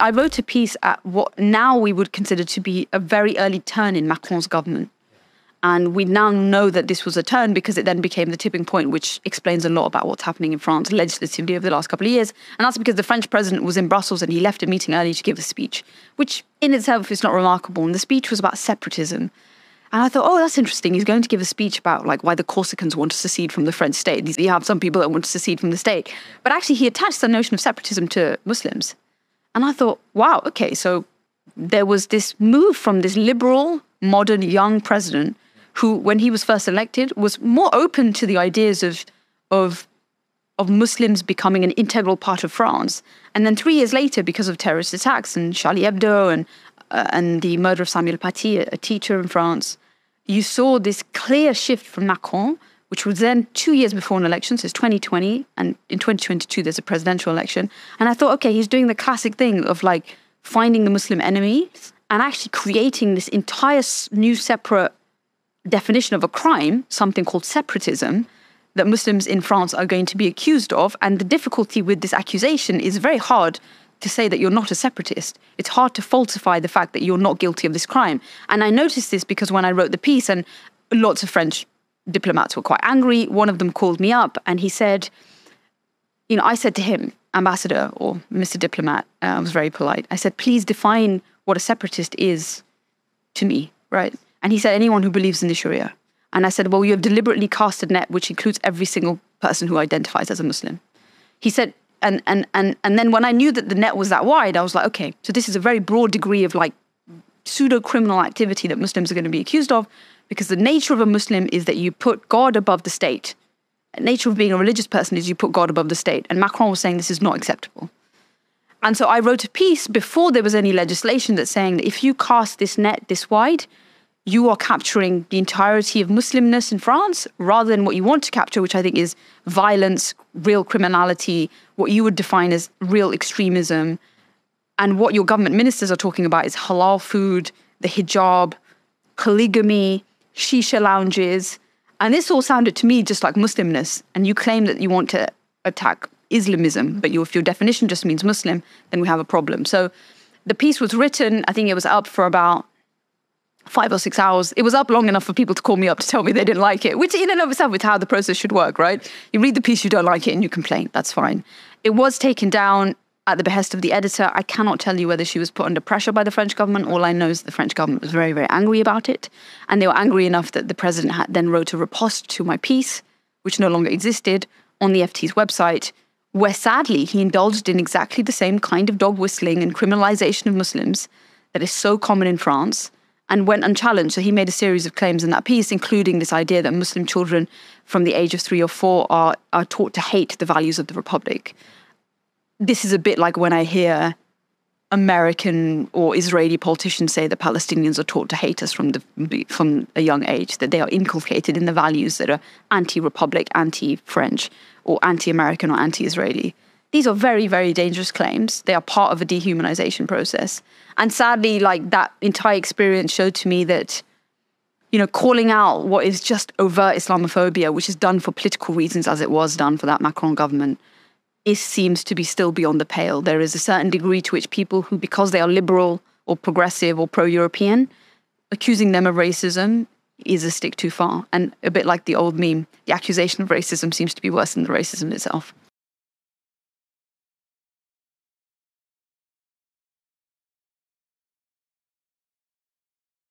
I wrote a piece at what now we would consider to be a very early turn in Macron's government. And we now know that this was a turn because it then became the tipping point, which explains a lot about what's happening in France legislatively over the last couple of years. And that's because the French president was in Brussels and he left a meeting early to give a speech, which in itself is not remarkable. And the speech was about separatism. And I thought, oh, that's interesting. He's going to give a speech about like why the Corsicans want to secede from the French state. You have some people that want to secede from the state. But actually, he attached the notion of separatism to Muslims. And I thought, wow, okay, so there was this move from this liberal, modern, young president who, when he was first elected, was more open to the ideas of Muslims becoming an integral part of France. And then 3 years later, because of terrorist attacks and Charlie Hebdo and the murder of Samuel Paty, a teacher in France, you saw this clear shift from Macron, which was then 2 years before an election, so it's 2020, and in 2022 there's a presidential election. And I thought, okay, he's doing the classic thing of like finding the Muslim enemy and actually creating this entire new separate definition of a crime, something called separatism, that Muslims in France are going to be accused of. And the difficulty with this accusation is very hard to say that you're not a separatist. It's hard to falsify the fact that you're not guilty of this crime. And I noticed this because when I wrote the piece, and lots of French diplomats were quite angry, one of them called me up and he said, you know, I said to him, Ambassador or Mr. Diplomat, I was very polite. I said, please define what a separatist is to me, right? And he said, anyone who believes in the Sharia. And I said, well, you have deliberately cast a net which includes every single person who identifies as a Muslim. He said, and then when I knew that the net was that wide, I was like, okay, so this is a very broad degree of like pseudo-criminal activity that Muslims are going to be accused of, because the nature of a Muslim is that you put God above the state. The nature of being a religious person is you put God above the state. And Macron was saying this is not acceptable. And so I wrote a piece before there was any legislation that's saying that if you cast this net this wide, you are capturing the entirety of Muslimness in France rather than what you want to capture, which I think is violence, real criminality, what you would define as real extremism. And what your government ministers are talking about is halal food, the hijab, polygamy, shisha lounges. And this all sounded to me just like Muslimness. And you claim that you want to attack Islamism, but if your definition just means Muslim, then we have a problem. So the piece was written, I think it was up for about 5 or 6 hours. It was up long enough for people to call me up to tell me they didn't like it, which in and of itself is how the process should work, right? You read the piece, you don't like it, and you complain. That's fine. It was taken down at the behest of the editor. I cannot tell you whether she was put under pressure by the French government. All I know is the French government was very, very angry about it. And they were angry enough that the president then wrote a riposte to my piece, which no longer existed, on the FT's website, where sadly he indulged in exactly the same kind of dog whistling and criminalization of Muslims that is so common in France, and went unchallenged. So he made a series of claims in that piece, including this idea that Muslim children from the age of 3 or 4 are taught to hate the values of the Republic. This is a bit like when I hear American or Israeli politicians say that Palestinians are taught to hate us from a young age, that they are inculcated in the values that are anti-Republic, anti-French, or anti-American or anti-Israeli. These are very, very dangerous claims. They are part of a dehumanization process. And sadly, like that entire experience showed to me that, you know, calling out what is just overt Islamophobia, which is done for political reasons as it was done for that Macron government, seems to be still beyond the pale. There is a certain degree to which people who, because they are liberal or progressive or pro-European, accusing them of racism is a stick too far. And a bit like the old meme, the accusation of racism seems to be worse than the racism itself.